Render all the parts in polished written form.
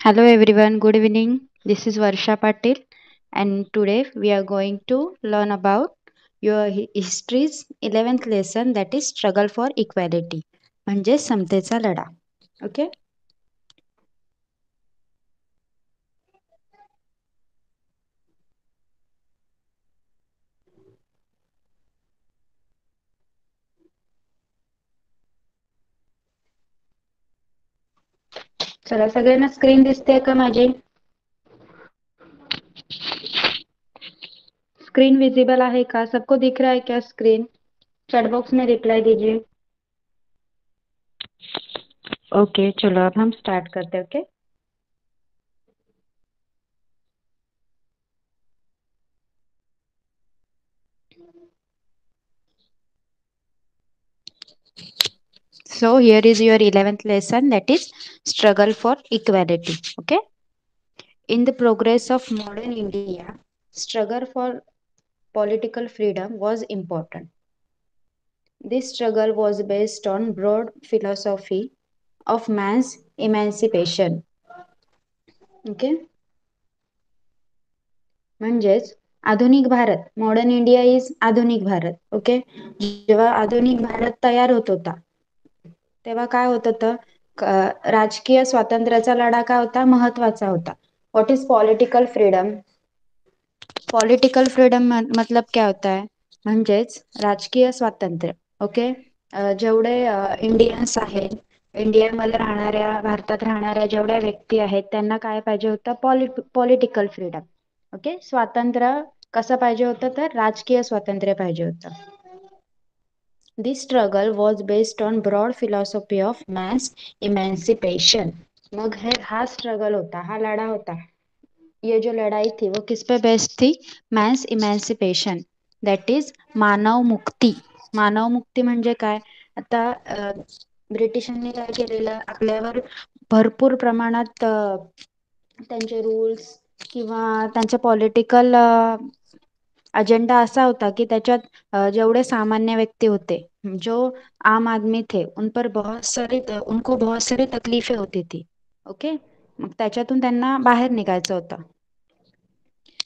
Hello everyone, good evening. This is Varsha Patil and today we are going to learn about your history's 11th lesson, that is struggle for equality म्हणजे समतेचा लढा. Okay. चला, सगळ्यांना screen दिसते का माझी? Screen visible आहे का? सबको दिख रहा है क्या स्क्रीन? चैट बॉक्स में रिप्लाई दीजिए. ओके, चलो अब हम स्टार्ट करते हैं. Okay. So here is your 11th lesson, that is struggle for equality. Okay. In the progress of modern India, struggle for political freedom was important. This struggle was based on broad philosophy of man's emancipation. Okay. म्हणजेच आधुनिक Bharat, modern India is आधुनिक Bharat. Okay. जेव्हा आधुनिक भारत तयार होत होता तेव्हा काय होत होतं, राजकीय स्वातंत्र्याचा लढा काय होता, महत्वाचा होता. What is political freedom? Political freedom मतलब क्या होता है, म्हणजेच राजकीय स्वातंत्र्य. ओके. जेवढे इंडियन्स आहेत, इंडियामध्ये राहणाऱ्या, भारतात राहणाऱ्या जेवढ्या व्यक्ती आहेत त्यांना काय पाहिजे होतं, पॉलिटिकल फ्रीडम. ओके. स्वातंत्र्य कसं पाहिजे होतं, तर राजकीय स्वातंत्र्य पाहिजे होतं. This struggle was based on broad philosophy of man's emancipation. मग हा स्ट्रगल होता, हा लढा होता, ये जो लड़ाई थी वो किस पे बेस्ड थी, मैन्स इमॅन्सिपेशन, दॅट इज मानव मुक्ती. मानव मुक्ती म्हणजे काय, आता ब्रिटिशांनी काय केलेलं, आपल्यावर भरपूर प्रमाणात त्यांचे रूल्स किंवा त्यांचा पॉलिटिकल अजेंडा असा होता की त्याच्यात जेवढे सामान्य व्यक्ती होते, जो आम आदमी थे, उनको बहुत सारी तकलीफें होती थी. ओके. मग त्याच्यातून त्यांना बाहेर निघायचं होतं.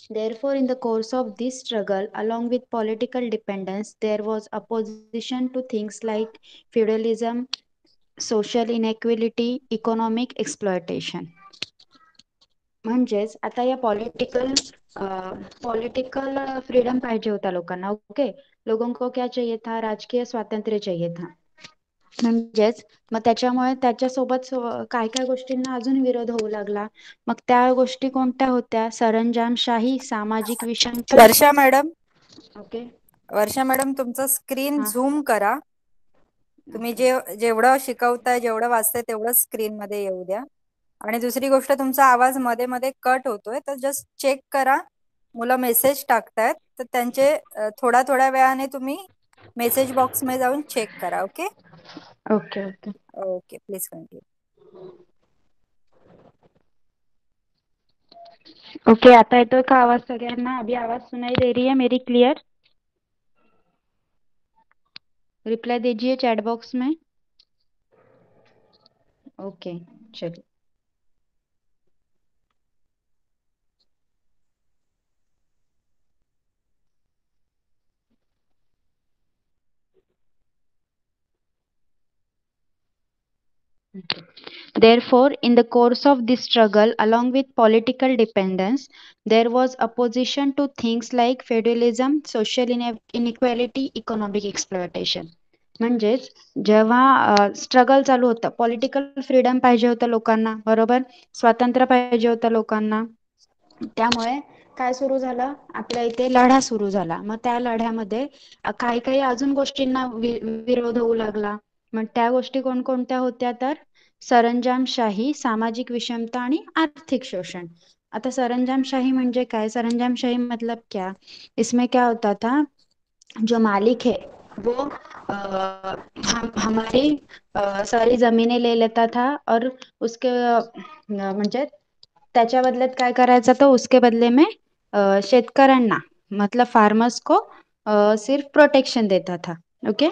Therefore, in the course of this struggle, along with political dependence, there was opposition to things like feudalism, social inequality, economic exploitation. म्हणजेच आता या पॉलिटिकल फ्रीडम पाहिजे होता लोकांना. ओके. लोगों को क्या चाहिए था, राजकीय स्वातंत्र्य चाहिए था. म्हणजेच मग त्याच्यामुळे त्याच्यासोबत काय काय गोष्टींना अजून विरोध होऊ लागला. मग त्या गोष्टी कोणत्या होत्या, सरंजामशाही, सामाजिक विषमता. वर्षा मॅडम, ओके. वर्षा मॅडम तुमचं स्क्रीन हा. झूम करा. तुम्ही ओके. जेवढं शिकवताय, जेवढं वाचताय तेवढं स्क्रीन मध्ये येऊ द्या. आणि दुसरी गोष्ट, तुमचा आवाज मध्ये मध्ये कट होतोय, तर जस्ट चेक करा. मुलं मेसेज टाकतायत तर त्यांचे थोड्या थोड्या वेळाने तुम्ही मेसेज बॉक्स मध्ये जाऊन चेक करा. Okay okay. Okay. Okay, please continue. Okay. आता येतोय का आवाज सगळ्यांना? अभी आवाज सुनाई दे रही है मेरी क्लियर? रिप्लाई दीजिए चैट बॉक्स में. ओके. चलिए. Therefore, in the course of this struggle, along with political dependence, there was opposition to things like feudalism, social inequality, economic exploitation. म्हणजेच जेव्हा स्ट्रगल चालू होतं, पॉलिटिकल फ्रीडम पाहिजे होतं लोकांना, बरोबर, स्वातंत्र्य पाहिजे होतं लोकांना, त्यामुळे काय सुरू झालं, आपल्या इथे लढा सुरू झाला. मग त्या लढ्यामध्ये काही काही अजून गोष्टींना विरोध होऊ लागला. मग त्या गोष्टी कोणकोणत्या होत्या, तर सरंजामशाही, सामाजिक विषमता आणि आर्थिक शोषण. आता सरंजामशाही म्हणजे काय, सरंजामशाही मतलब क्या, इसमें क्या होता था, जो मालिक है वो हमारी सारी जमीनें ले लेता था और उसके म्हणजे त्याच्या बदल्यात काय करायचं, तो उसके बदले में शेतकऱ्यांना मतलब फार्मर्स को सिर्फ प्रोटेक्शन देता था. Okay.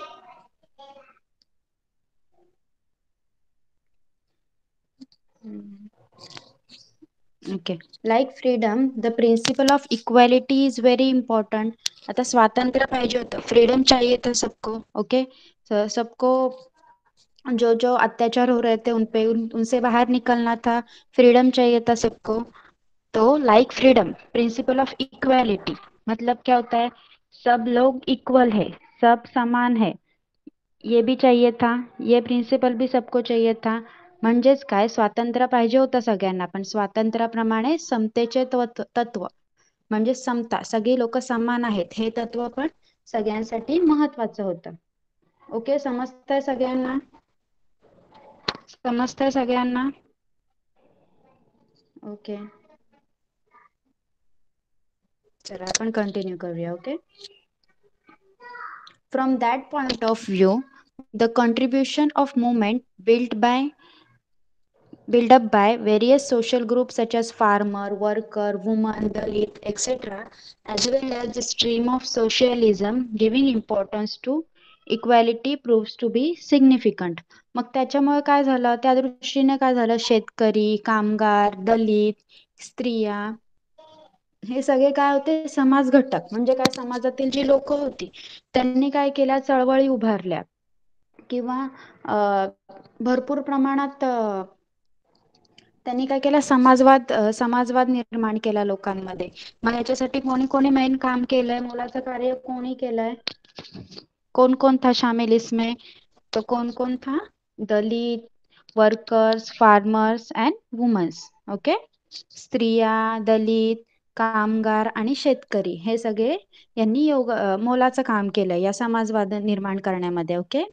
Okay. Like freedom the principle of equality is very important. आता स्वातंत्र्य पाहिजे होतं, फ्रीडम चाहिए था सबको. ओके. सबको जो जो अत्याचार हो रहे थे उन पे उनसे बाहर निकलना था. फ्रीडम चाहिए था सबको. तो like freedom principle of equality मतलब क्या होता है, सब लोग इक्वल है, सब समान है, ये भी चाहिए था. ये प्रिन्सिपल भी सबको चाहिए था. म्हणजेच काय, स्वातंत्र्य पाहिजे होतं सगळ्यांना, पण स्वातंत्र्याप्रमाणे समतेचे तत्व म्हणजे समता, सगळी लोक समान आहेत हे तत्व पण सगळ्यांसाठी महत्वाचं होतं. ओके, समजतंय सगळ्यांना? समजतंय सगळ्यांना? ओके, चला आपण कंटिन्यू करूया. Okay. From that point of view, the contribution of movement built up by various social groups such as farmer, worker, woman, Dalit, etc., as well as the stream of socialism giving importance to equality proves to be significant. मग त्याच्यामुळे काय झालं, त्या दृष्टीने काय झालं, शेतकरी, कामगार, दलित, स्त्रिया हे सगळे काय होते, समाज घटक. म्हणजे काय, समाजातील जी लोक होती त्यांनी काय केल्या, चळवळी उभारल्या किंवा भरपूर प्रमाणात त्यांनी काय केलं, समाजवाद निर्माण केला लोकांमध्ये. मग याच्यासाठी कोणी कोणी मेन काम केलंय, मुलाचं कार्य कोणी केलंय, कौन कौन था शामिल इसमें, तो कौन कौन था, Dalit, workers, farmers and womens. Okay. स्त्रिया, दलित, कामगार आणि शेतकरी हे सगळे यांनी मोलाचं काम केलं या समाजवाद निर्माण करण्यामध्ये. Okay.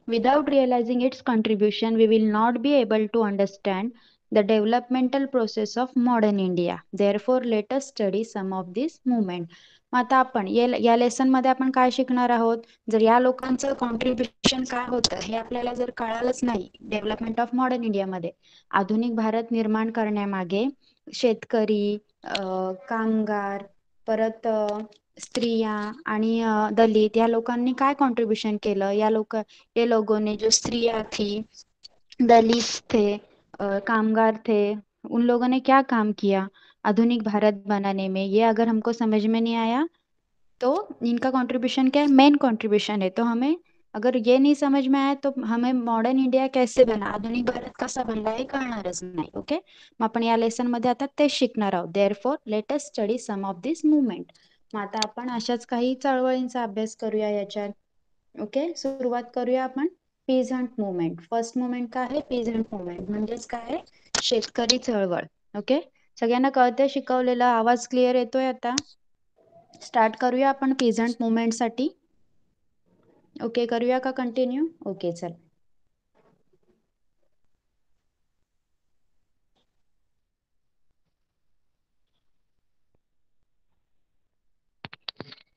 Without realizing its contribution, we will not be able to understand the developmental process of modern India. Therefore, let us study some of these movement. आता आपण या लेसन मध्ये आपण काय शिकणार आहोत, जर या लोकांचं कॉन्ट्रीब्युशन काय होतं हे आपल्याला जर कळालंच नाही डेव्हलपमेंट ऑफ मॉडर्न इंडियामध्ये, आधुनिक भारत निर्माण करण्यामागे शेतकरी, कामगार, परत स्त्रिया आणि दलित या लोकांनी काय कॉन्ट्रीब्युशन केलं, ये लोगों ने, जो स्त्रियां थी, दलित थे, कामगार थे, उन लोगों ने क्या काम किया आधुनिक भारत बनाने में, ये अगर हमको समझ में नहीं आया तो इनका कंट्रीब्यूशन क्या है, मेन कंट्रीब्यूशन है. तो हमें अगर ये नहीं समझ में आया तो हमें मॉडर्न इंडिया कैसे बना, आधुनिक भारत कसा बनला हे कळणारच नाही. ओके. मग आपण या लेसन मध्ये आता तेच शिकणार आहोत. Therefore let us study some of this movement. मग आता आपण अशाच काही चळवळींचा अभ्यास करूया याच्यात. ओके. सुरुवात करूया आपण पीझंट मुवमेंट. फर्स्ट मुवमेंट काय आहे, पीझंट मुवमेंट म्हणजेच काय आहे, शेतकरी चळवळ. ओके. सगळ्यांना कळतंय शिकवलेला, आवाज क्लिअर येतोय आता? स्टार्ट करूया आपण पीझंट मुवमेंट साठी. ओके, करूया का कंटिन्यू? ओके, चल.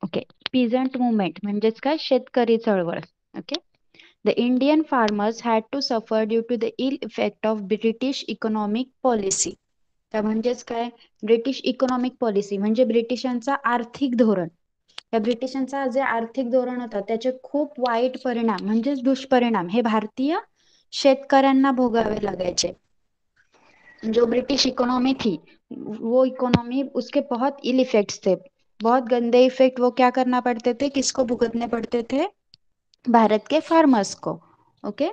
ओके. पीझंट मुवमेंट म्हणजेच काय, शेतकरी चळवळ. Okay. The Indian farmers had to suffer due to the ill effect of British economic policy. त्या म्हणजेच काय, ब्रिटिश इकॉनॉमिक पॉलिसी म्हणजे ब्रिटिशांचा आर्थिक धोरण. या ब्रिटिशांचा जे आर्थिक धोरण होतं त्याचे खूप वाईट परिणाम म्हणजेच दुष्परिणाम हे भारतीय शेतकऱ्यांना भोगावे लागायचे. जो ब्रिटिश इकोनॉमी थी वो इकोनॉमी, उसके बहुत इल इफेक्ट्स थे, बहुत गंदे इफेक्ट वो क्या करना पड़ते थे, किसको भुगतने पड़ते थे, भारत के फार्मर्स को. Okay.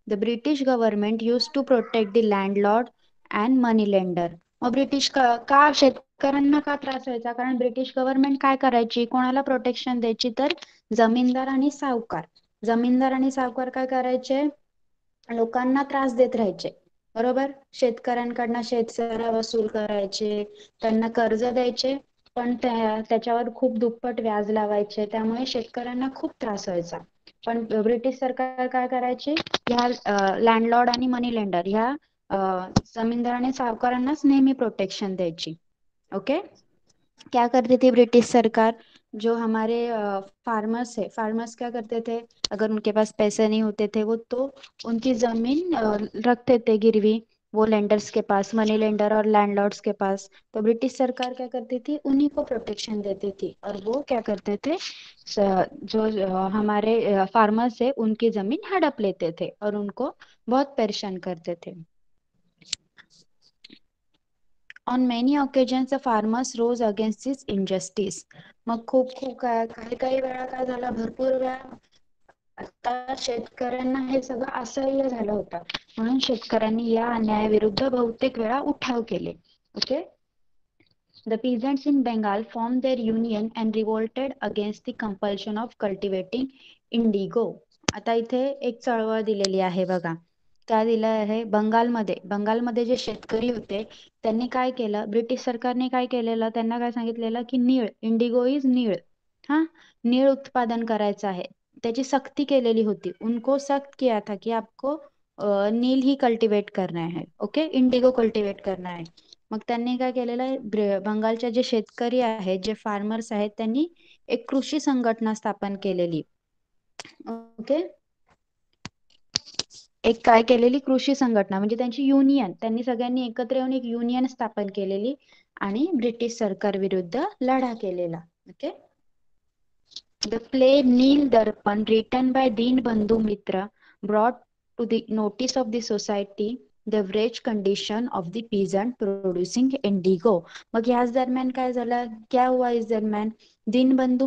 The British government use to protect the landlord and money lender. मग ब्रिटिश का शेतकऱ्यांना का त्रास व्हायचा, कारण ब्रिटिश गव्हर्नमेंट काय करायची, कोणाला प्रोटेक्शन द्यायची, तर जमीनदार आणि सावकार. जमीनदार आणि सावकार काय करायचे, लोकांना त्रास देत राहायचे. बरोबर. शेतकऱ्यांकडनं शेतसारा वसूल करायचे, त्यांना कर्ज द्यायचे, पण त्याच्यावर खूप दुप्पट व्याज लावायचे, त्यामुळे शेतकऱ्यांना खूप त्रास व्हायचा. पण ब्रिटिश सरकार काय करायचे, ह्या लँडलॉर्ड आणि मनी लेंडर ह्या जमीनदार आणि सावकारांनाच नेहमी प्रोटेक्शन द्यायची. ओके. क्या करती थी ब्रिटिश सरकार, जो हमारे फार्मर्स है, फार्मर्स क्या करते थे, अगर उनके पास पैसे नहीं होते थे वो तो उनकी जमीन रखते थे गिरवी, वो लेंडर्स के पास, मनी लेंडर और लैंडलॉर्ड्स के पास। तो ब्रिटिश सरकार क्या करती थी, उन्हीं को प्रोटेक्शन देती थी, और वो क्या करते थे, जो हमारे फार्मर्स है उनकी जमीन हड़प लेते थे और उनको बहुत परेशान करते थे। On many occasions the farmers rose against this injustice. मग खूप खूप काही काही वेळा काय झालं, भरपूर वेळा आता शेतकऱ्यांना हे सगळं असह्य झालं होतं, म्हणून शेतकऱ्यांनी या अन्यायाविरुद्ध बहुतेक वेळा उठाव केले. Okay. The peasants in Bengal formed their union and revolted against the compulsion of cultivating indigo. आता इथे एक चळवळ दिलेली आहे बघा. काय दिलं आहे, बंगालमध्ये जे शेतकरी होते त्यांनी काय केलं, ब्रिटिश सरकारने काय केलेलं, त्यांना काय सांगितलेलं की नीळ, इंडिगो इज नीळ, हा, नीळ उत्पादन करायचं आहे, त्याची सक्ती केलेली होती. उनको सख्त किया था कि आपको नील ही कल्टिवेट करना है, ओके, इंडिगो कल्टिवेट करना है. मग त्यांनी काय केलेलं आहे, बंगालचे जे शेतकरी आहेत, जे फार्मर्स आहेत, त्यांनी एक कृषी संघटना स्थापन केलेली. ओके. एक काय केलेली, कृषी संघटना म्हणजे त्यांची युनियन, त्यांनी सगळ्यांनी एकत्र येऊन एक युनियन स्थापन केलेली आणि ब्रिटिश सरकार विरुद्ध लढा केलेला. Okay. The play Neil Darpan, written by Deenbandhu Mitra, brought to the notice of the society the wretched condition of the peasant producing indigo. मग याच दरम्यान काय झालं, क्या हुआ इस दरम्यान, दीनबंधू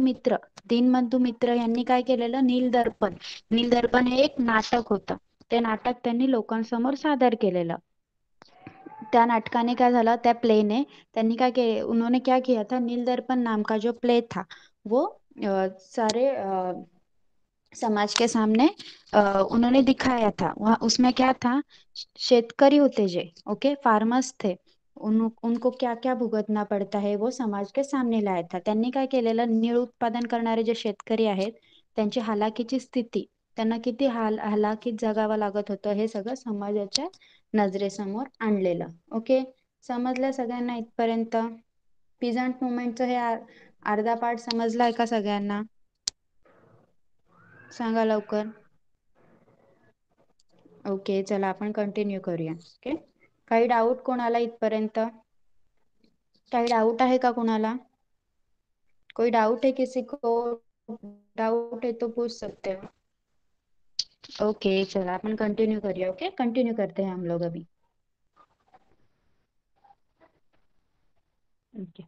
मित्र यांनी काय केलेलं, नील दर्पण हे एक नाटक होतं, ते नाटक त्यांनी लोकांसमोर सादर केलेलं. त्या नाटकाने काय झालं, त्या प्लेने त्यांनी क्या किया, उन्होंने क्या किया था, नील दर्पण नाम का जो प्ले था वो सारे समाज के सामने उन्होंने दिखाया था. वहाँ उसमें क्या था, शेतकरी होते जे, ओके, फार्मर्स थे, उनको क्या क्या भुगतना पड़ता है वो समाज के सामने लाया था. त्यांनी काय केलेलं, नीळ उत्पादन करणारे जे शेतकरी आहेत त्यांची हालाकीची स्थिती, त्यांना किती हालाकीत जगावं लागत होतं, हे सगळं समाजाच्या नजरेसमोर आणलेलं. ओके. समजलं सगळ्यांना इथपर्यंत? पिझंट मुवमेंटचं हे अर्धा पार्ट समजलाय का सगळ्यांना? सांगा लवकर. ओके, चला आपण कंटिन्यू करूया. ओके. काही डाऊट कोणाला इथपर्यंत? काही डाऊट आहे का कोणाला? कोई डाउट है किसी को? डाउट है तो पूछ सकते हो. ओके, चला अपन कंटिन्यू करिए. ओके, कंटिन्यू करते हैं हम लोग अभी. Okay.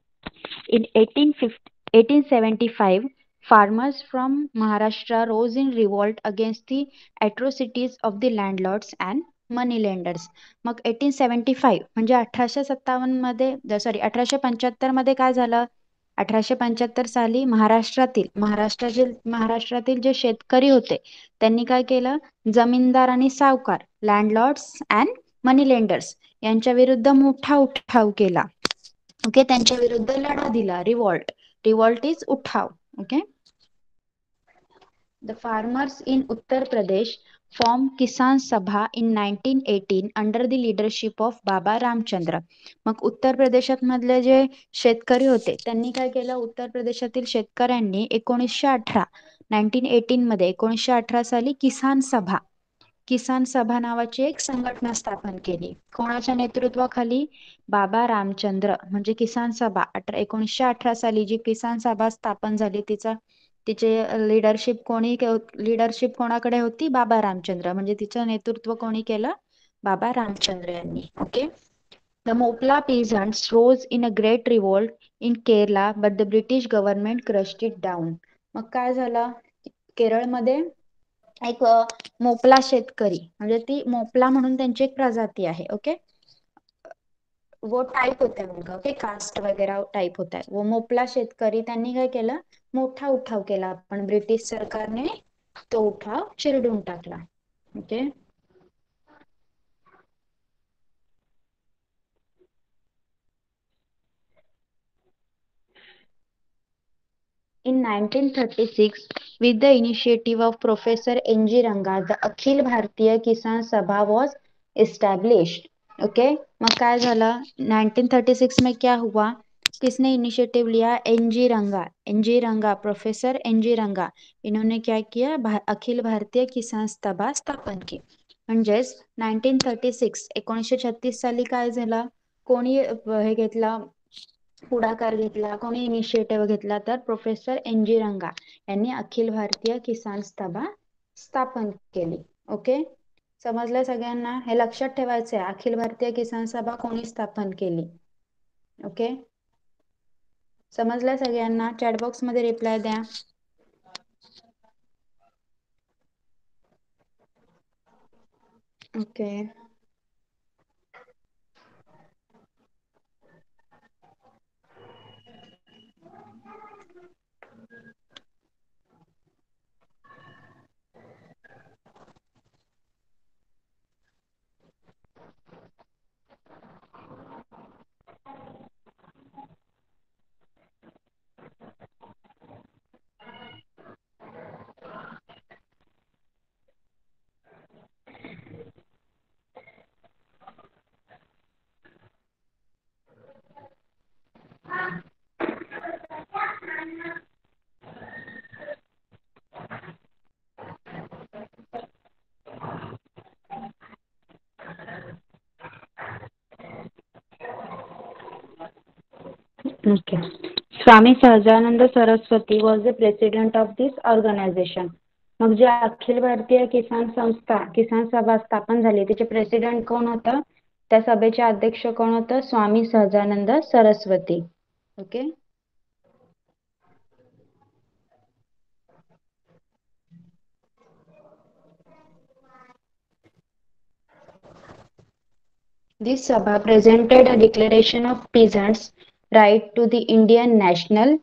In 1875, farmers from Maharashtra rose in revolt against the atrocities of the landlords and money lenders. मग 1875 म्हणजे 1857 मध्ये, सॉरी 1875 मध्ये काय झालं, 1875 साली महाराष्ट्रातील जे शेतकरी होते त्यांनी काय केलं, जमीनदार आणि सावकार, लँडलॉर्ड्स अँड मनी लेंडर्स यांच्या विरुद्ध मोठा उठाव केला. ओके. त्यांच्या विरुद्ध लढा दिला, रिवॉल्ट इज उठाव. Okay. The farmers in Uttar Pradesh formed Kisan Sabha in 1918 under the leadership of बाबा रामचंद्र. मग उत्तर प्रदेशात मधले जे शेतकरी होते त्यांनी काय केलं, उत्तर प्रदेशातील शेतकऱ्यांनी 1918 साली किसान सभा नावाची एक संघटना स्थापन केली. कोणाच्या नेतृत्वाखाली, बाबा रामचंद्र. म्हणजे किसान सभा 1918 साली जी किसान सभा स्थापन झाली, तिचे लीडरशिप कोणाकडे होती, बाबा रामचंद्र. म्हणजे तिचं नेतृत्व कोणी केलं, बाबा रामचंद्र यांनी. Okay. The Moplah peasants rose in a great revolt in Kerala but the British government crushed it down. मग काय झालं, केरळमध्ये एक मोपला शेतकरी, म्हणजे ती मोपला म्हणून त्यांची एक प्रजाती आहे. ओके. वो टाइप होता है उनका, ओके, कास्ट वगैरह टाइप होता है. वो मोपला शेतकरी त्यांनी काय केलं, मोठा उठाव केला, पण ब्रिटिश सरकारने तो उठाव चिरडून टाकला. Okay. In 1936, with the initiative of Professor N.G. Ranga, the Akhil Bharatiya Kisan Sabha was established. Okay. मग काय झालं, 1936 में क्या हुआ, किसने इनिशिएटिव लिया, एनजी रंगा, प्रोफेसर एनजी रंगा, इन्होंने क्या किया, अखिल भारतीय किसान सभा स्थापन की. म्हणजेच 1936 साली काय झालं, कोणी हे घेतला, पुढाकार घेतला, कोणी इनिशिएटिव्ह घेतला, तर प्रोफेसर NG रंगा यांनी अखिल भारतीय किसान सभा स्थापन केली. ओके, समजलं सगळ्यांना? हे लक्षात ठेवायचं आहे, अखिल भारतीय किसान सभा कोणी स्थापन केली. ओके, समजलं सगळ्यांना? चॅट बॉक्स मध्ये रिप्लाय द्या. Okay, okay. Swami Sahajanand Saraswati was the president of this organisation. मग जे अखिल भारतीय किसान संस्था, किसान सभा स्थापन झाली, त्याचे प्रेसिडेंट कोण होतं? त्या सभेचे अध्यक्ष कोण होतं? Swami Sahajanand Saraswati. Okay, this Sabha presented a declaration of peasants' right to the Indian National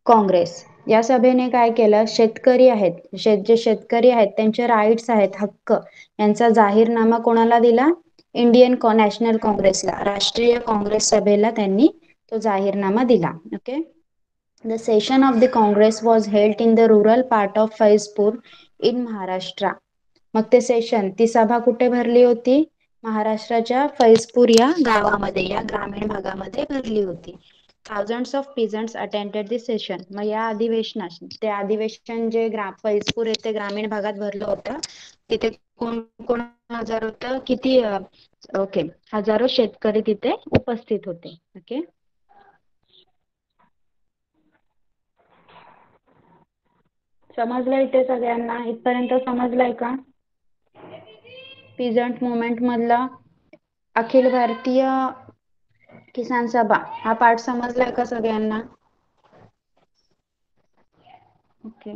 Congress. या सभेने काय केलं, शेतकरी आहेत, जे शेतकरी आहेत त्यांचे राईट्स आहेत, हक्क, यांचा जाहीरनामा कोणाला दिला? इंडियन नॅशनल काँग्रेसला, राष्ट्रीय काँग्रेस सभेला त्यांनी तो जाहीरनामा दिला. Okay, the session of the Congress was held in the rural part of Faizpur in Maharashtra. मग ते सेशन, ती सभा कुठे भरली होती? महाराष्ट्राच्या फैजपूर या गावामध्ये, या ग्रामीण भागामध्ये भरली होती. thousands of peasants attended this session. मग या अधिवेशनात, ते अधिवेशन जे फैजपूर येथे ग्रामीण भागात भरलं होतं, तिथे कोण कोण हजर होतं? किती? ओके, हजारो शेतकरी तिथे उपस्थित होते. ओके, समजलं इथे सगळ्यांना? इथपर्यंत समजलंय का? पीझंट मुवमेंट मधला अखिल भारतीय किसान सभा हा पार्ट समजलाय का सगळ्यांना? Okay,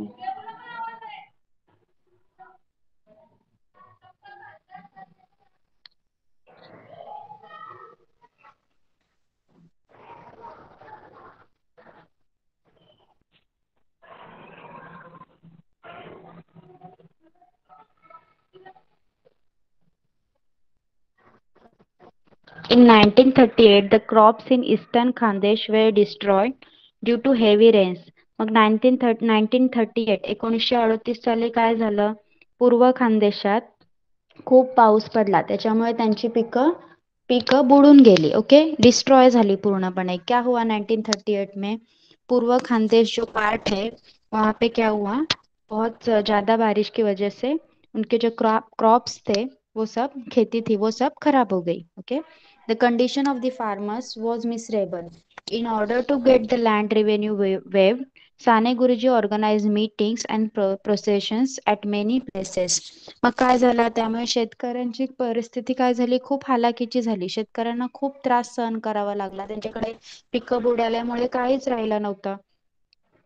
In 1938, the crops in eastern Khandesh were destroyed due to heavy rains. मग 1938 1938 साली काय झालं? पूर्व खानदेशात खूप पाऊस पडला, त्याच्यामुळे त्यांची पिकं बुडून गेली. ओके, डिस्ट्रॉय झाली पूर्णपणे. क्या हुआ 1938 में? पूर्व खानदेश जो पार्ट है वहां पे क्या हुआ, बहुत ज्यादा बारिश की वजह से उनके जो क्रॉप्स थे, वो सब खेती थी, वो सब खराब हो गई. Okay, the condition of the farmers was miserable. In order to get the land revenue waived, Sane Guruji organize meetings and processions at many places. मग काय झालं, त्यामुळे शेतकऱ्यांची परिस्थिती काय झाली? खूप हालाकीची झाली. शेतकऱ्यांना खूप त्रास सहन करावा लागला, त्यांच्याकडे पिकं बुडाल्यामुळे काहीच राहिलं नव्हतं.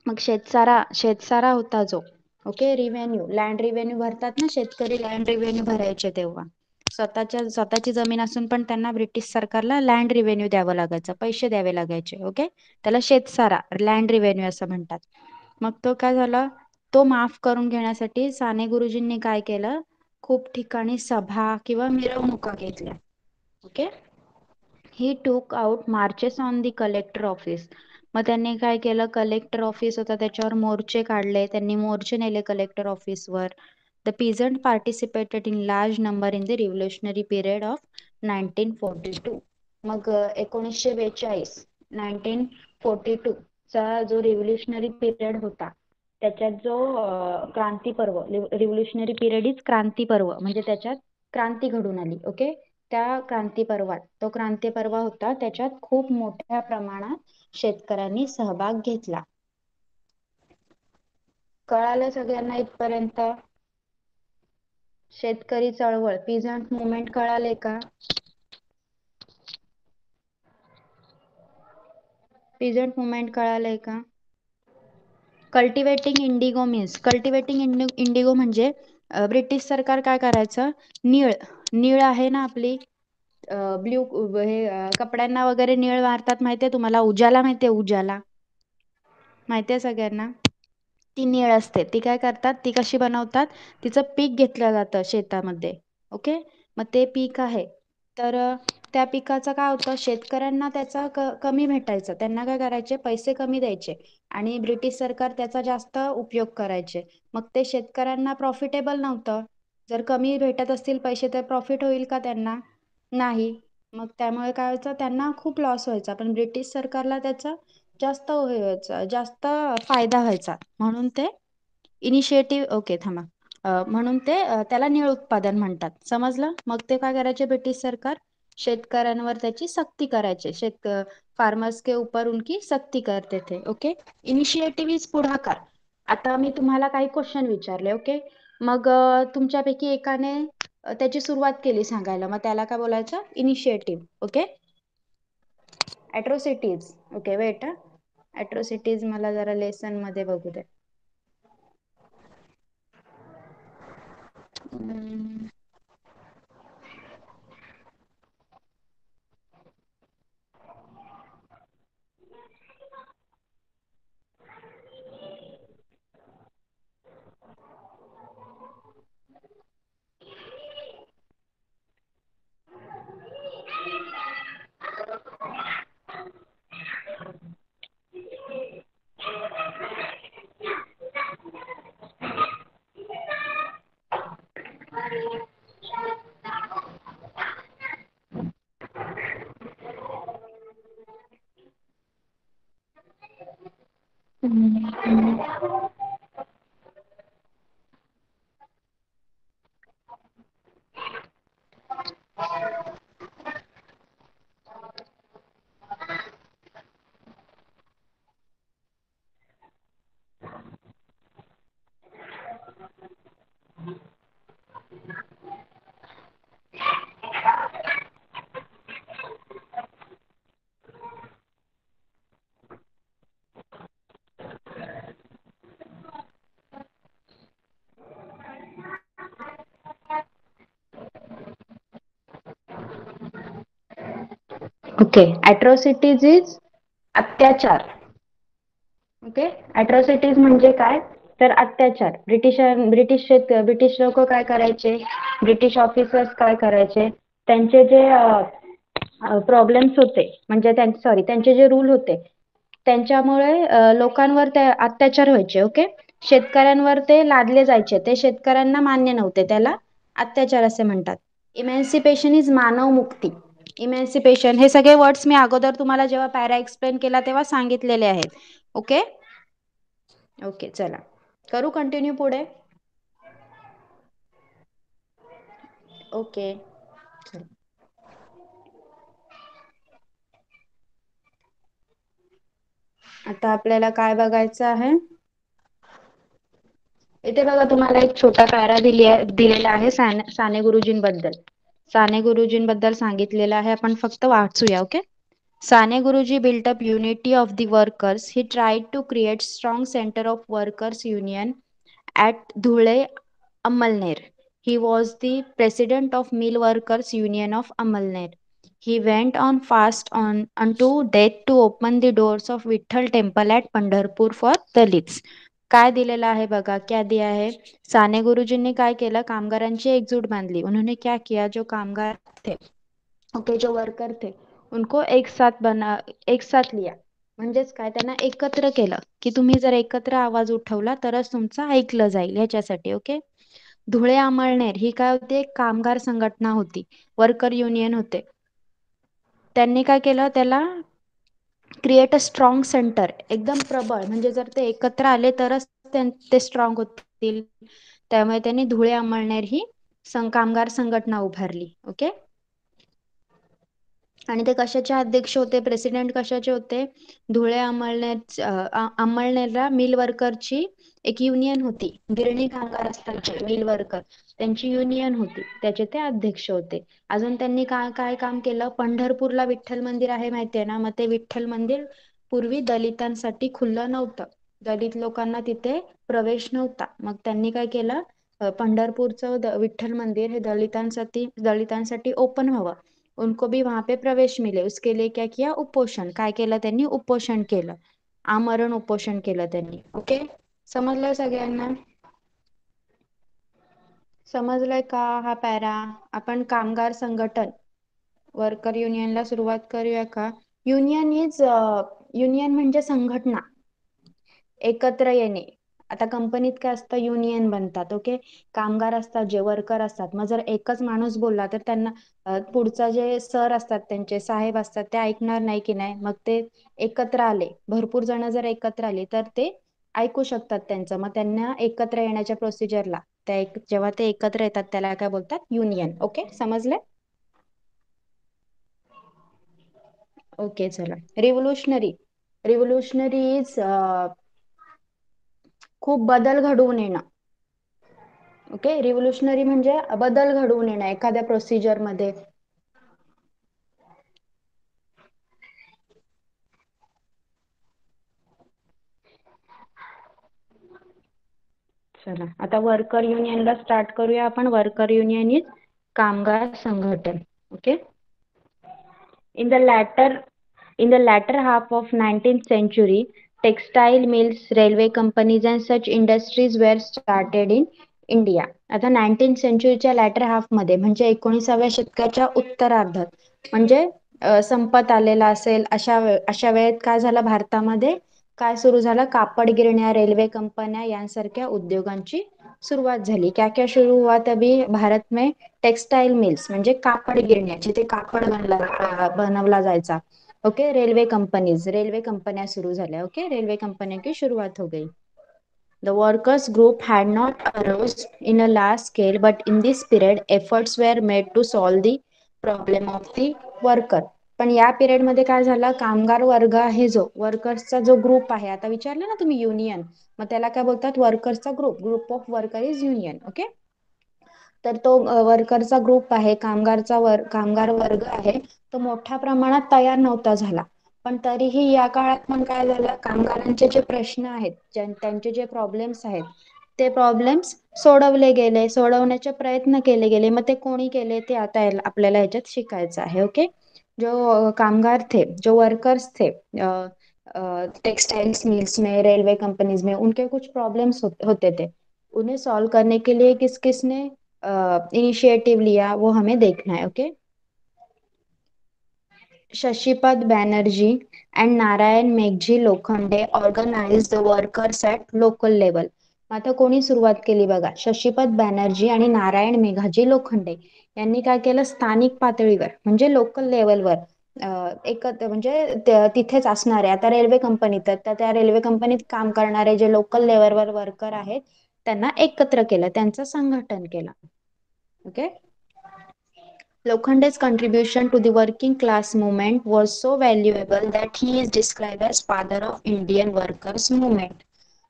मग शेतसारा होता जो, ओके, रिव्हेन्यू, लँड रिव्हेन्यू भरतात ना शेतकरी, लँड रिव्हेन्यू भरायचे तेव्हा, स्वतःची जमीन असून पण त्यांना ब्रिटिश सरकारला लँड रिव्हेन्यू द्यावं लागायचं, पैसे द्यावे लागायचे. ओके, त्याला शेतसारा, लँड रिव्हेन्यू असं म्हणतात. मग तो काय झाला, तो माफ करून घेण्यासाठी साने गुरुजींनी काय केलं, खूप ठिकाणी सभा किंवा मिरवणुका घेतल्या. ओके, ही टूक out marches on the collector office. मग त्यांनी काय केलं, कलेक्टर ऑफिस होता त्याच्यावर मोर्चे काढले, त्यांनी मोर्चे नेले कलेक्टर ऑफिसवर. The peasant participated in large number in the revolutionary period of 1942. मग 1942 1942 चा जो रिव्होल्युशनरी पिरियड होता, त्याच्यात जो क्रांती पर्व, रिव्होल्युशनरी पिरियड इज क्रांती पर्व, म्हणजे त्याच्यात क्रांती घडून आली. ओके, त्या क्रांती पर्वात, तो क्रांती पर्व होता, त्याच्यात खूप मोठ्या प्रमाणात शेतकऱ्यांनी सहभाग घेतला. कळालं सगळ्यांना इथपर्यंत? शेतकरी चळवळ, पीझंट मुवमेंट कळाले का? पीझंट मुवमेंट कळालंय का? Cultivating Indigo means, cultivating Indigo म्हणजे ब्रिटिश सरकार काय करायचं, नीळ आहे ना आपली ब्ल्यू, हे कपड्यांना वगैरे नीळ मारतात माहितीये तुम्हाला, उजाला माहितीये, उजाला माहितीये सगळ्यांना, ती नीळ असते, ती काय करतात, ती कशी बनवतात, तिचं पीक घेतलं जातं शेतामध्ये. ओके, मग ते पीक आहे, तर त्या पिकाचं काय होतं, शेतकऱ्यांना त्याचा कमी भेटायचं, त्यांना काय करायचे, पैसे कमी द्यायचे आणि ब्रिटिश सरकार त्याचा जास्त उपयोग करायचे. मग ते शेतकऱ्यांना प्रॉफिटेबल नव्हतं. जर कमी भेटत असतील पैसे तर प्रॉफिट होईल का त्यांना? नाही. मग त्यामुळे काय व्हायचं, त्यांना खूप लॉस व्हायचा, पण ब्रिटिश सरकारला त्याचा जास्त व्हायचा, जास्त फायदा व्हायचा, म्हणून ते इनिशिएटिव्ह, ओके थांबा, म्हणून ते त्याला नीळ उत्पादन म्हणतात. समजलं? मग ते काय करायचे ब्रिटिश सरकार, शेतकऱ्यांवर त्याची सक्ती करायचे, फार्मर्स के ऊपर उनकी सक्ती करते थे. ओके, इनिशिएटिव्ह इज पुढाकार. आता मी तुम्हाला काही क्वेश्चन विचारले, ओके, मग तुमच्यापैकी एकाने त्याची सुरुवात केली सांगायला, मग त्याला काय बोलायचं, इनिशिएटिव्ह. ओके, ॲट्रॉसिटीज, ओके वेट, ॲट्रॉसिटीज मला जरा लेसन मध्ये बघू दे. ओके, ॲट्रॉसिटीज इज अत्याचार. ओके, ॲट्रॉसिटीज म्हणजे काय, तर अत्याचार. ब्रिटिश लोक काय करायचे, ब्रिटिश ऑफिसर्स काय करायचे, त्यांचे जे प्रॉब्लेम्स होते, म्हणजे त्यांचे जे रूल होते, त्यांच्यामुळे लोकांवर ते अत्याचार व्हायचे. ओके, शेतकऱ्यांवर ते लादले जायचे, ते शेतकऱ्यांना मान्य नव्हते, त्याला अत्याचार असे म्हणतात. इमॅन्सिपेशन इज मानव मुक्ती. इमॅन्सिपेशन हे सगळे वर्ड्स मी अगोदर तुम्हाला जेव्हा पॅरा एक्सप्लेन केला तेव्हा सांगितलेले आहेत. ओके ओके, चला करू कंटिन्यू पुढे. ओके, आता आपल्याला काय बघायचं आहे, इथे बघा तुम्हाला एक छोटा पॅरा दिलेला आहे साने गुरुजींबद्दल. साने गुरुजींबद्दल सांगितलेलं आहे, आपण फक्त वाचूया. Okay, Sane Guruji built up unity of the workers. He tried to create strong center of workers union at Dhule, Amalner. He was the president of Mill Workers Union of Amalner. He went on fast on unto death to open the doors of Vitthal temple at Pandharpur for Dalits. काय दिलेला आहे बघा, क्या दिया है, साने गुरुजींनी काय केलं, कामगारांची एकजूट बांधली. उन्होंने क्या किया, जो कामगार थे, ओके, जो वर्कर थे, उनको एक साथ लिया, म्हणजेच काय, त्यांना एकत्र केलं, की तुम्ही जर एकत्र आवाज उठवला तरच तुमचं ऐकलं जाईल, याच्यासाठी. ओके, धुळे अमळनेर ही काय होती, एक कामगार संघटना होती, वर्कर युनियन होते. त्यांनी काय केलं, त्याला क्रिएट अ स्ट्रॉंग सेंटर, एकदम प्रबळ, म्हणजे जर ते एकत्र आले तरच ते स्ट्रॉंग होतील, त्यामुळे त्यांनी धुळे अमळनेर ही कामगार संघटना उभारली. ओके. आणि ते कशाचे अध्यक्ष होते, प्रेसिडेंट कशाचे होते? धुळे अंमळनेर मिल वर्करची एक युनियन होती, गिरणी कामगार असतात जे मिल वर्कर, त्यांची युनियन होती, त्याचे ते अध्यक्ष होते. अजून त्यांनी काय काय काम केलं? पंढरपूरला विठ्ठल मंदिर आहे माहितीये ना, मग ते विठ्ठल मंदिर पूर्वी दलितांसाठी खुलं नव्हतं, दलित लोकांना तिथे प्रवेश नव्हता. मग त्यांनी काय केलं? पंढरपूरचं विठ्ठल मंदिर हे दलितांसाठी ओपन व्हावं, उनको भी वहां पे प्रवेश मिले, उसके लिए क्या किया? उपोषण. काय केलं त्यांनी? उपोषण केलं, आमरण उपोषण केलं त्यांनी. ओके, समजलं सगळ्यांना? समजलंय का हा पॅरा? आपण कामगार संघटन, वर्कर युनियनला सुरुवात करूया का? युनियन म्हणजे संघटना, एकत्र येणे. आता कंपनीत काय असतं? युनियन बनतात. ओके, कामगार असतात जे वर्कर असतात, मग जर एकच माणूस बोलला तर त्यांना पुढचा जे सर असतात, त्यांचे साहेब असतात, ते ऐकणार नाही की नाही. मग ते एकत्र आले, भरपूर जण जर एकत्र आले तर ते ऐकू शकतात त्यांचं, मग त्यांना एकत्र येण्याच्या प्रोसिजरला जेव्हा ते एकत्र येतात त्याला काय बोलतात? युनियन. ओके, समजले? ओके, चला. रिव्होल्युशनरी इज खूप बदल घडवून येणं. ओके, रिव्होल्युशनरी म्हणजे बदल घडवून येणं एखाद्या प्रोसिजर मध्ये. चला, आता वर्कर युनियनला स्टार्ट करूया आपण. वर्कर युनियन इज कामगार संघटन. Okay. In the latter in the latter half of 19th century, textile mills, railway companies and such industries were started in India. आता 19th सेंचुरीच्या लॅटर हाफ मध्ये म्हणजे 19व्या शतकाच्या उत्तरार्धात, म्हणजे संपत आलेला असेल अशा वेळेत काय झालं? भारतामध्ये काय सुरू झालं? कापड गिरण्या, रेल्वे कंपन्या यांसारख्या उद्योगांची सुरुवात झाली. क्या क्या शुरू हुआ तभी भारत में? टेक्सटाईल मिल्स म्हणजे कापड गिरण्या, जिथे कापड बनवला जायचा. ओके. रेल्वे कंपन्या सुरू झाल्या. ओके, रेल्वे कंपन्या की सुरुवात हो गई. The workers group had not arose in a large scale, but in this period efforts were made to solve the problem of the worker. पण या पिरियड मध्ये काय झालं? कामगार वर्ग आहे जो वर्कर्सचा जो ग्रुप आहे, आता विचारलं ना तुम्ही युनियन, मग त्याला काय बोलतात? वर्कर्सचा group of worker is union. Okay, तर तो वर्करचा ग्रुप आहे, कामगार वर्ग आहे, तो मोठ्या प्रमाणात तयार नव्हता झाला. पण तरीही या काळात पण काय झालं? कामगारांचे जे प्रश्न आहेत, त्यांचे जे प्रॉब्लेम्स आहेत, ते प्रॉब्लेम्स सोडवले गेले, सोडवण्याचे प्रयत्न केले गेले. मग ते कोणी केले ते आता आपल्याला ह्याच्यात शिकायचं आहे. ओके, जो कामगार थे, जो वर्कर्स थे टेक्सटाइल्स मिल्स में, रेलवे कंपनीज में, उनके कुछ प्रॉब्लम्स होते थे, उन्हें सॉल्व करने के लिए किस किसने इनिशिएटिव लिया वो हमें देखना है. Okay, Shashipada Banerjee and Narayan Meghji Lokhande organize the workers at local level. आता कोणी सुरुवात केली बघा? शशीपद बॅनर्जी आणि नारायण मेघाजी लोखंडे यांनी काय केलं? स्थानिक पातळीवर म्हणजे लोकल लेवलवर म्हणजे तिथेच असणारे, आता रेल्वे कंपनीत, तर त्या रेल्वे कंपनीत काम करणारे जे लोकल लेवलवर वर्कर आहेत त्यांना एकत्र केलं, त्यांचं संघटन केलं. Okay. Lokhande's contribution to the working class movement was so valuable that he is described as father of Indian workers movement.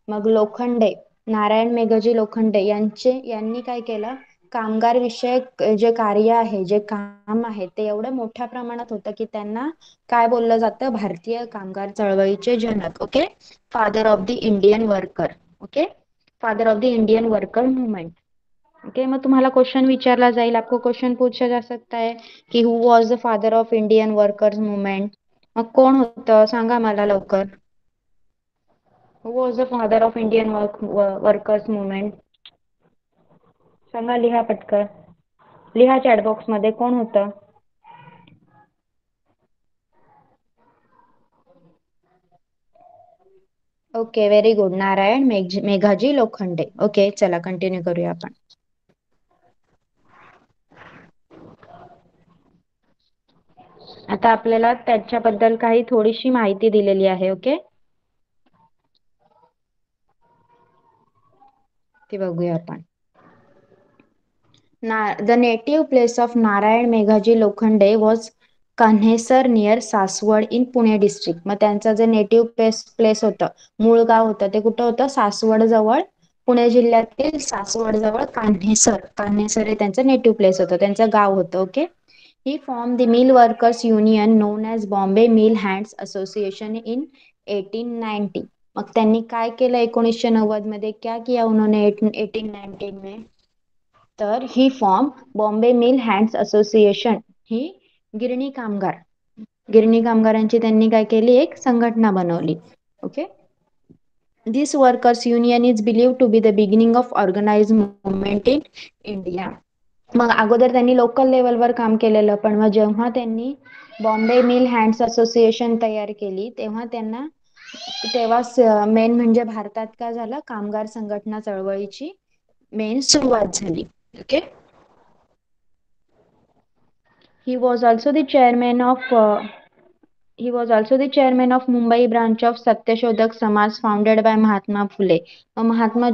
मग लोखंडे, नारायण मेघजी लोखंडे यांनी काय केलं? कामगार विषयक जे कार्य आहे, जे काम आहे, ते एवढं मोठ्या प्रमाणात होतं की त्यांना काय बोललं जातं? भारतीय कामगार चळवळीचे जनक. Okay, father of the Indian worker. Okay, father of the Indian worker movement. Okay, मग तुम्हाला क्वेश्चन विचारला जाईल, आपको क्वेश्चन पूछा जा सकता है की who was the father of Indian workers movement? मग कोण होतं? सांगा मला लवकर. Who was the father of Indian workers movement? सांगा, लिहा पटकन, लिहा चॅट बॉक्स मध्ये, कोण होतं? Okay, very good, Narayan Meghaji Lokhande. Okay, चला कंटिन्यू करूया आपण. आता आपल्याला त्याच्याबद्दल काही थोडीशी माहिती दिलेली आहे. ओके, ती बघूया आपण. The native place of Narayan Meghaji Lokhande was Kanhesar near Saswad in Pune district. मग त्यांचं जे नेटिव्ह प्लेस होतं, मूळ गाव होतं, ते कुठं होतं? सासवड जवळ, पुणे जिल्ह्यातील सासवड जवळ कान्हेसर हे त्यांचं नेटिव्ह प्लेस होतं, त्यांचं गाव होतं. Okay. He form the mill workers union non as Bombay mill hands association in 1890. मग त्यांनी काय केलं 1990 मध्ये? क्या किया उन्होंने 1890 में? तर ही form Bombay mill hands association, ही गिरणी कामगारांची त्यांनी काय केली? एक संघटना बनवली. Okay. This workers union is believed to be the beginning of organize movement in India. मग अगोदर त्यांनी लोकल लेवलवर काम केलेलं, पण मग जेव्हा त्यांनी बॉम्बे मिल हँड्स असोसिएशन तयार केली तेव्हा मेन म्हणजे भारतात काय झालं? कामगार संघटना चळवळीची मेन सुरुवात झाली. Okay. He was also the chairman of Mumbai branch of Satyashodak Samaj founded by Mahatma Phule. Mahatma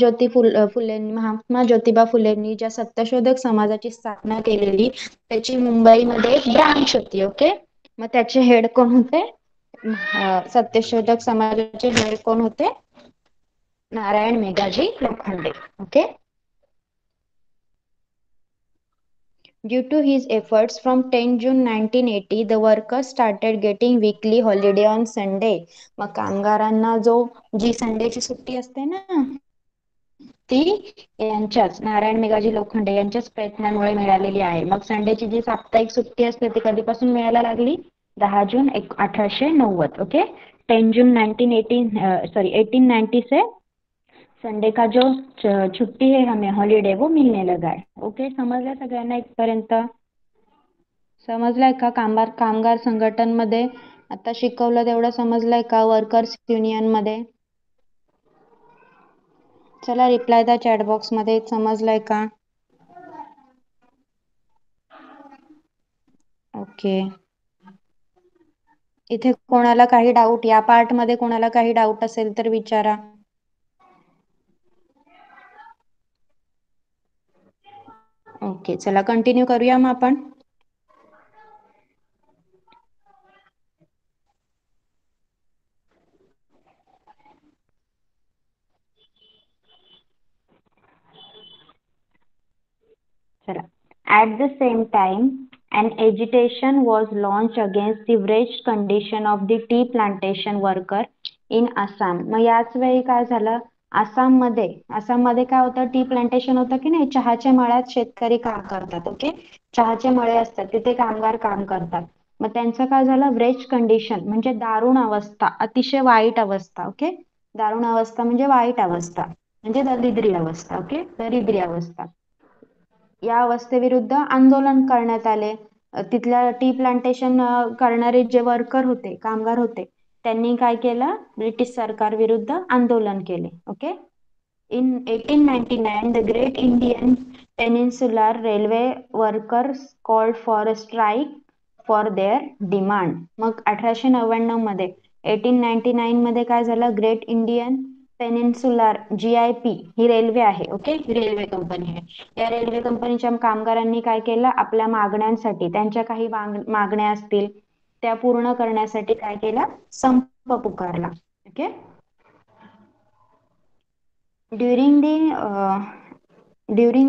Jyotiba फुलेंनी ज्या सत्यशोधक समाजाची स्थापना केलेली त्याची मुंबईमध्ये एक ब्रांच होती. ओके. मग त्याचे हेड कोण होते? सत्यशोधक समाजाचे हेड कोण होते? Narayan Meghaji Lokhande. Okay. Due to his efforts, from 10 June 1980, the workers started getting weekly holiday on Sunday. मग कामगारांना जी संडेची सुट्टी असते ना, ती यांच्याच नारायण मेघाजी लोखंडे यांच्याच प्रयत्नांमुळे मिळालेली आहे. मग संडेची जी साप्ताहिक सुट्टी असते ती कधीपासून मिळायला लागली? 10 जून 1890. ओके. 10 जून 1890 से संडे का जो छुट्टी है हमें हॉलिडे वो मिलने लगा है. ओके. समजलं सगळ्यांना इथपर्यंत? समजलंय का? कामगार संघटनमध्ये आता शिकवलं तेवढं समजलंय का? वर्कर्स युनियन मध्ये? चला रिप्लाय द्या चॅट बॉक्स मध्ये, समजलंय का? ओके. इथे कोणाला काही डाऊट, या पार्ट मध्ये कोणाला काही डाऊट असेल तर विचारा. ओके. चला कंटिन्यू करूया मग आपण. चला. At the same time, an agitation was launched against the wretched condition of the tea plantation worker in Assam. मग याच वेळी काय झालं? आसाममध्ये काय होतं? टी प्लांटेशन होतं की नाही, चहाच्या मळ्यात शेतकरी काम करतात. ओके. चहाचे मळे असतात तिथे कामगार काम करतात. मग त्यांचं काय झालं? व्रेज कंडिशन म्हणजे दारुण अवस्था, अतिशय वाईट अवस्था. ओके. दारुण अवस्था म्हणजे वाईट अवस्था, म्हणजे दरिद्री अवस्था. ओके. दरिद्री अवस्था. या अवस्थेविरुद्ध आंदोलन करण्यात आले. तिथल्या टी प्लांटेशन करणारे जे वर्कर होते, कामगार होते, त्यांनी काय केलं? ब्रिटिश सरकार विरुद्ध आंदोलन केले. Okay. In 1899 the great Indian peninsular railway workers called for a strike for their demand. मग 1899 मध्ये 1899 मध्ये काय झालं? ग्रेट इंडियन पेनिन्सुलर GIP ही रेल्वे आहे. ओके. ही रेल्वे कंपनी आहे. या रेल्वे कंपनीच्या कामगारांनी काय केलं? आपल्या मागण्यांसाठी, त्यांच्या काही मागण्या असतील त्या पूर्ण करण्यासाठी काय केलं? संप पुकारला. Okay. During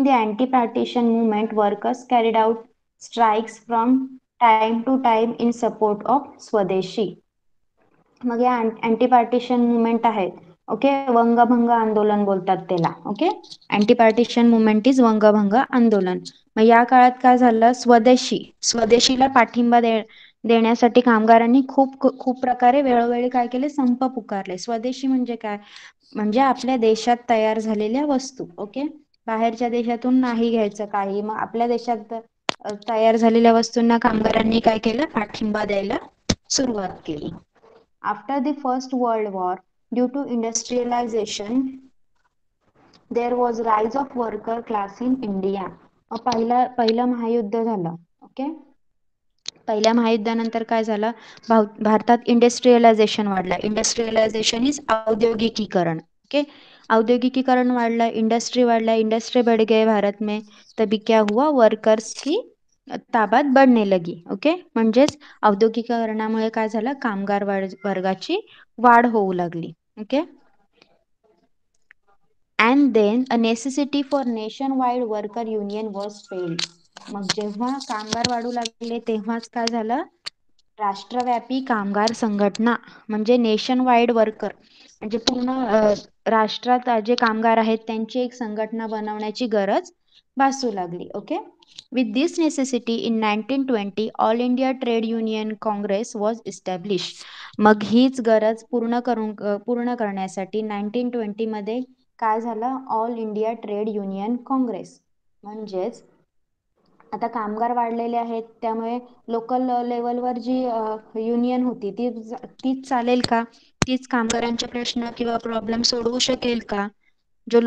the anti-partition movement, workers carried out strikes from time to time in support of Swadeshi. मग या अँटी पार्टिशन मुवमेंट आहेत. ओके. वंगभंग आंदोलन बोलतात त्याला. Okay. Anti partition movement is Vangbhang आंदोलन. मग या काळात काय झालं? स्वदेशीला पाठिंबा देण्यासाठी कामगारांनी खूप प्रकारे वेळोवेळी काय केले? संप पुकारले. स्वदेशी म्हणजे काय? म्हणजे आपल्या देशात तयार झालेल्या वस्तू. ओके. बाहेरच्या देशातून नाही घ्यायचं काही. मग आपल्या देशात तयार झालेल्या वस्तूंना कामगारांनी काय केलं? पाठिंबा द्यायला सुरुवात केली. After the First World War, due to industrialization, there was rise of worker class in India. पहिलं महायुद्ध झालं. ओके. पहिल्या महायुद्धानंतर काय झालं? भारतात इंडस्ट्रियलायझेशन वाढलं. इंडस्ट्रियलायझेशन इज औद्योगिकीकरण. ओके. औद्योगिकीकरण वाढला, इंडस्ट्री वाढला, इंडस्ट्री बढ़ गए भारत में, तभी क्या हुआ, वर्कर्स की तादाद बढ़ने लगी. ओके, म्हणजेच औद्योगिकीकरणामुळे काय झालं, कामगार वर्गाची वाढ होऊ लागली. Okay, and then a necessity for nationwide worker union was failed. मग जेव्हा कामगार वाढू लागले तेव्हाच काय झालं, राष्ट्रव्यापी कामगार संघटना म्हणजे नेशन वाईड वर्कर म्हणजे पूर्ण राष्ट्रात जे कामगार आहेत त्यांची एक संघटना बनवण्याची गरज भासू लागली. Okay, with this necessity in 1920 all India Trade Union Congress was establish. मग हीच गरज पूर्ण करण्यासाठी 1920 मध्ये काय झालं, all India Trade Union Congress. म्हणजेच आता कामगार वाढलेले आहेत त्यामुळे लोकल लेवलवर जी युनियन होती तीच चालेल का, तीच कामगारांचे प्रश्न किंवा प्रॉब्लेम सोडवू शकेल का. जो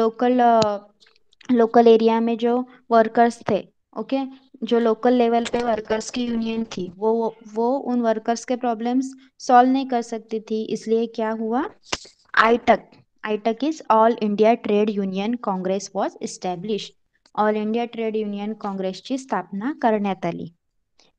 लोकल एरिया में जो वर्कर्स थे, ओके, जो लोकल लेवल पे वर्कर्स की यूनियन थी वो उन वर्कर्स के प्रॉब्लम्स सॉल्व नहीं कर सकती थी. इसलिए क्या हुआ, AITUC is All India Trade Union Congress was establish. All India Trade Union काँग्रेसची स्थापना करण्यात आली.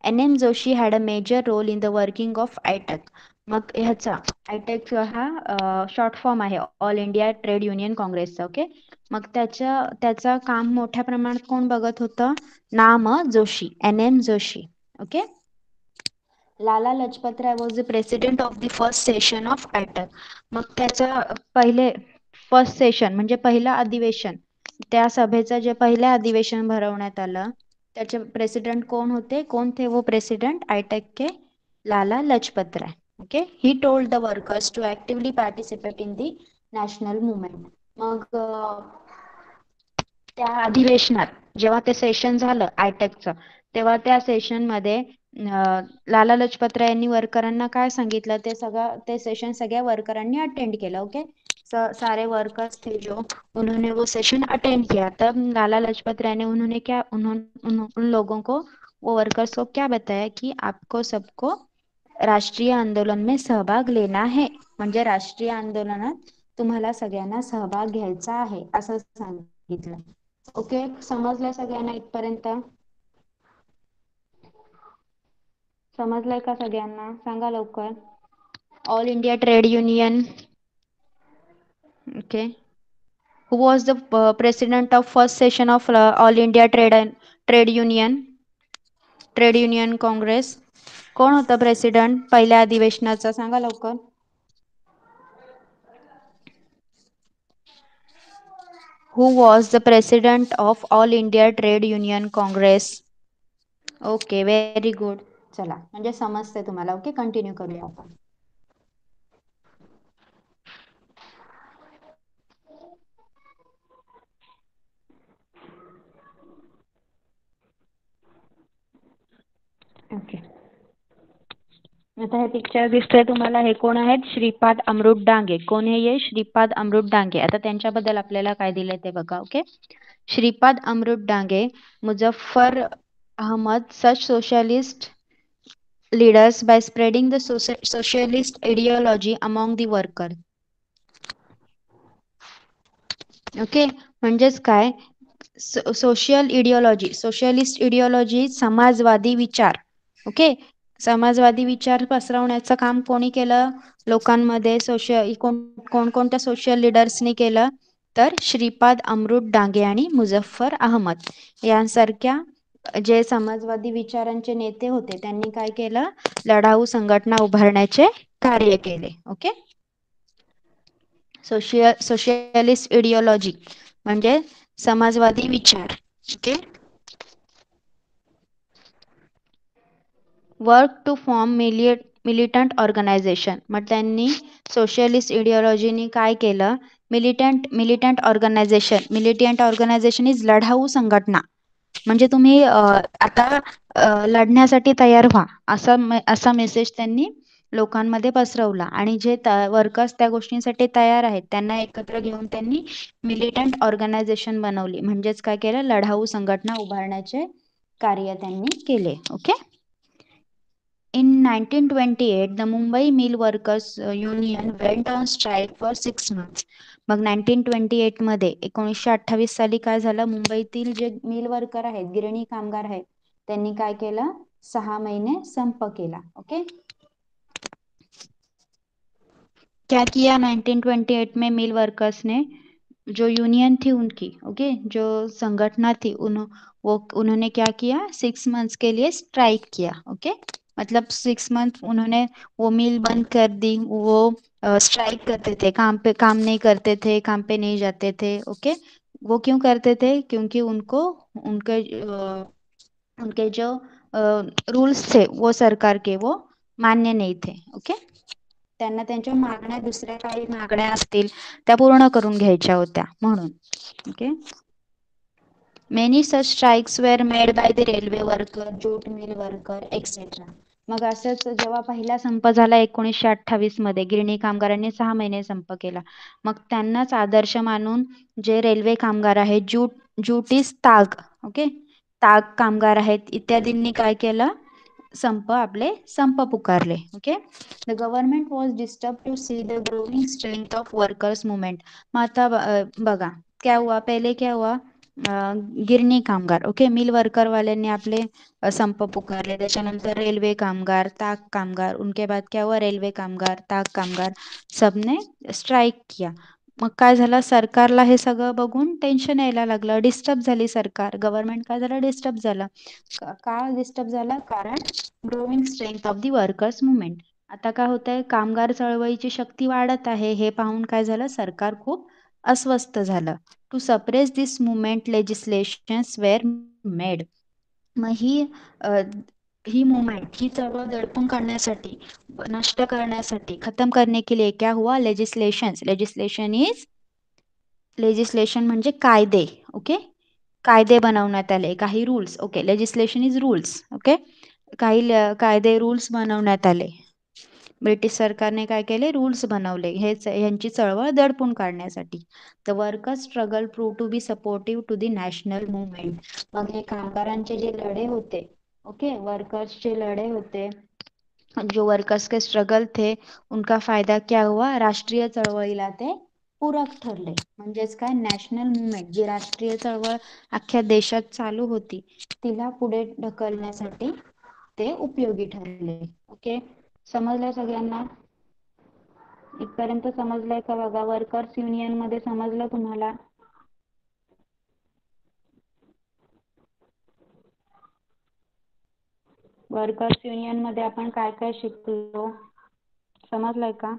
NM Joshi had a major role in the working of AITUC. मग ह्याचा आयटेक हा शॉर्ट फॉर्म आहे ऑल इंडिया ट्रेड युनियन काँग्रेसचा. ओके, मग त्याचं काम मोठ्या प्रमाणात कोण बघत होतं, नाम Joshi, NM Joshi. Okay, Lala Lajpat Rai was the president of the first session of AITUC. मग त्याचं फर्स्ट सेशन म्हणजे पहिलं अधिवेशन, त्या सभेचं जे पहिलं अधिवेशन भरवण्यात आलं त्याचे प्रेसिडेंट कोण थे वो प्रेसिडेंट आयटेक के, Lala Lajpat Rai. Okay, he told the workers to actively participate in the national movement. मग त्या अधिवेशनात जेव्हा ते सेशन झालं आयटेकचं, तेव्हा त्या सेशनमध्ये लाला लजपत राय यांनी वर्करांना काय सांगितलं, ते सेशन सगळ्या वर्करांनी अटेंड केलं. ओके, सारे वर्कर्स थे जो, उन्होंने वो सेशन अटेंड किया. तब लाला लजपत राय ने उन लोगों को, वो वर्कर्स को क्या बताया कि आपको सबको राष्ट्रीय आंदोलन में सहभाग लेना है. म्हणजे राष्ट्रीय आंदोलनात तुम्हाला सगळ्यांना सहभाग घ्यायचा आहे असं सांगितलं. ओके, समजलं सगळ्यांना इथपर्यंत? समजलंय का सगळ्यांना, सांगा लवकर. All India Trade Union, okay, who was the president of first session of All India Trade Union Congress. कोण होता प्रेसिडेंट पहिल्या अधिवेशनाचा, सांगा लवकर. Who was the president of All India Trade Union Congress. Okay, very good. चला, म्हणजे समजते तुम्हाला. ओके, कंटिन्यू करूया आपण. ओके, आता हे पिक्चर दिसतंय तुम्हाला, हे कोण आहेत, श्रीपाद अमृत डांगे. कोण आहे हे, श्रीपाद अमृत डांगे. आता त्यांच्याबद्दल आपल्याला काय दिलंय ते बघा. Okay, Shripad Amrit Dange, Muzaffar Ahmad such socialist leaders by spreading the socialist ideology among the worker. Okay, म्हणजेच काय, सोशलिस्ट इडिओलॉजी, समाजवादी विचार. ओके, समाजवादी विचार पसरवण्याचं काम कोणी केलं लोकांमध्ये, कोणकोणत्या सोशल लीडर्सनी केलं, तर श्रीपाद अमृत डांगे आणि मुझफ्फर अहमद यांसारख्या जे समाजवादी विचारांचे नेते होते त्यांनी काय केलं, लढाऊ संघटना उभारण्याचे कार्य केले. ओके, सोशलिस्ट इडिओलॉजी म्हणजे समाजवादी विचार. Okay, work to form militant organization. मग त्यांनी सोशलिस्ट इडिओलॉजीनी काय केलं, मिलिटंट ऑर्गनायझेशन इज लढाऊ संघटना. म्हणजे तुम्ही आता लढण्यासाठी तयार व्हा असा मेसेज त्यांनी लोकांमध्ये पसरवला. आणि जे वर्कर्स त्या गोष्टींसाठी तयार आहेत त्यांना एकत्र घेऊन त्यांनी मिलिटंट ऑर्गनायझेशन बनवली. म्हणजेच काय केलं, लढाऊ संघटना उभारण्याचे कार्य त्यांनी केले. Okay, In 1928, the Mumbai Mill Workers Union went on strike for 6 months. मग 1928 मध्ये 1928 साली काय झालं, मुंबईतील जे मिल वर्कर आहेत, गिरणी कामगार आहेत, त्यांनी काय केलं, 6 महिने संप केला. ओके, क्या किया 1928 में मिल वर्कर्स ने, जो यूनियन थी उनकी, ओके, जो संगठना थी उन्होंने क्या किया, 6 मंथ्स के लिए स्ट्राइक किया. ओके, मतलब 6 मंथ उन्होंने वो मिल बंद कर दी, वो स्ट्राइक करते थे, काम नहीं करते थे, काम पे नहीं जाते थे. ओके, वो क्यों करते थे, क्योंकि उनको उनके उनके जो रूल्स थे वो सरकार के वो मान्य नहीं थे. ओके, त्यांना त्यांच्या मागण्या, दुसऱ्या काही मागण्या असतील त्या पूर्ण करून घ्यायच्या होत्या म्हणून. Okay, many such strikes were made by the railway worker, jute mill worker etcetera. मग असंच जेव्हा पहिला संप झाला 1928 मध्ये, गिरणी कामगारांनी 6 महिने संप केला. मग त्यांनाच आदर्श मानून जे रेल्वे कामगार आहेत, ज्यूटीस ताग, ओके, ताग कामगार आहेत इत्यादींनी काय केलं, संप पुकारले. Okay, the government was disturb to see the growing strength of workers movement. मग आता बघा क्या हुआ, पहले क्या हुआ, गिरणी कामगार, ओके, मिल वर्कर वाल्यांनी आपले संप पुकारले. त्याच्यानंतर रेल्वे कामगार, ताग कामगार, उनके बाद क्या हुआ, रेल्वे कामगार, ताग कामगार सबने स्ट्राइक किया. मग काय झालं, सरकारला हे सगळं बघून टेन्शन यायला लागलं, डिस्टर्ब झाली सरकार, गव्हर्नमेंट काय झालं, डिस्टर्ब झालं. का डिस्टर्ब झालं, कारण growing strength of the workers movement. आता काय होत आहे, कामगार चळवळीची शक्ती वाढत आहे, हे पाहून काय झालं, सरकार खूप अस्वस्थ झालं. To suppress this movement legislations were made. मग ही मुवमेंट, ही चळवळ दडपून काढण्यासाठी, नष्ट करण्यासाठी, खत्म करने के लिए क्या हुआ, लेजिस्लेशन म्हणजे कायदे. ओके, कायदे बनवण्यात आले, काही rules. Okay, legislation is rules. Okay, काही कायदे, रूल्स बनवण्यात आले. ब्रिटिश सरकारने काय केले, रूल्स बनवले ह्यांची चळवळ दडपून काढण्यासाठी. The workers struggle prove to be supportive to the national movement. मग हे कामगारांचे जे लढे होते, ओके, वर्कर्सचे लढे होते, जो वर्कर्स के स्ट्रगल थे उनका फायदा क्या हुआ, राष्ट्रीय चळवळीला ते पूरक ठरले. म्हणजेच काय, नॅशनल मुवमेंट, जी राष्ट्रीय चळवळ अख्ख्या देशात चालू होती, तिला पुढे ढकलण्यासाठी ते उपयोगी ठरले. ओके, समजलंय सगळ्यांना, इथपर्यंत समजलंय का, बघा, वर्कर्स युनियन मध्ये समजलं तुम्हाला. वर्कर्स युनियन मध्ये आपण काय काय शिकलो, समजलंय का.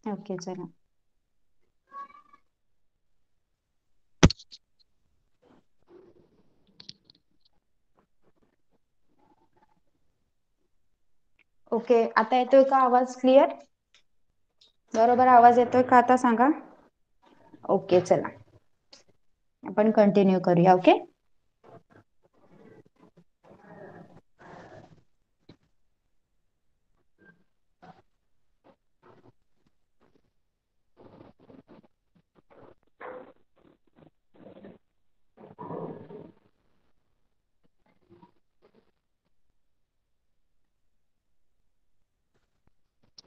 ओके, चला. ओके, आता येतोय का आवाज क्लिअर, बरोबर आवाज येतोय का आता, सांगा. ओके, चला आपण कंटिन्यू करूया. ओके,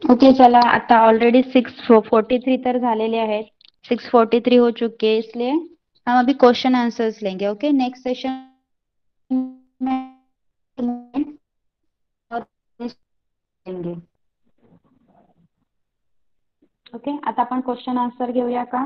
ओके, चला आता ऑलरेडी 6:43 तर झालेले आहेत, 6:43 हो चुके हैं, इसलिए हम अभी क्वेश्चन आंसर्स लेंगे. ओके, नेक्स्ट सेशन लेंगे. ओके, आता आपण क्वेश्चन आन्सर घेऊया का.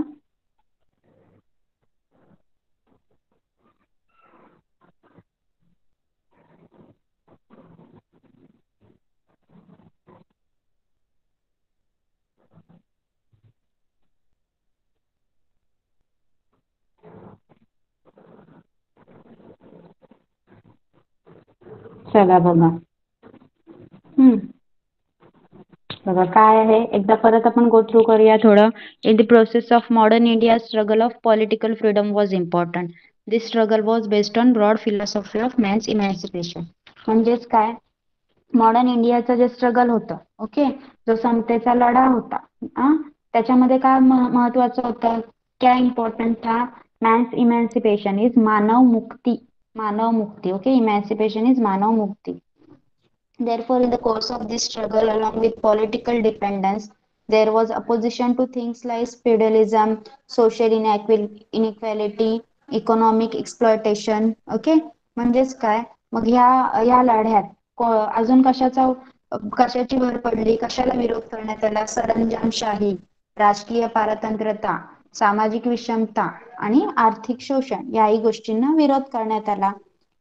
चला बघा, बघा काय आहे, एकदा परत आपण गो थ्रू करूया थोडं. In the process of modern India struggle of political freedom was important. This struggle was based on broad philosophy of man's emancipation. म्हणजेच काय, मॉडर्न इंडियाचं जे स्ट्रगल होतं, ओके, जो समतेचा लढा होता, त्याच्यामध्ये काय महत्वाचं होतं, क्या इम्पॉर्टंट था, मॅन्स इमॅन्सिपेशन इज मानव मुक्ती. मानव मुक्ती. ओके, इमॅन्सिपेशन इज मानव मुक्ती. Therefore, in the course of this struggle, along with political dependence, there was opposition to things like feudalism, social inequality, economic exploitation. Okay, म्हणजेच काय, मग ह्या लढ्यात अजून कशाची भर पडली, कशाला विरोध करण्यात आला, सरंजामशाही, राजकीय पारतंत्र्यता, सामाजिक विषमता आणि आर्थिक शोषण याही गोष्टींना विरोध करण्यात आला.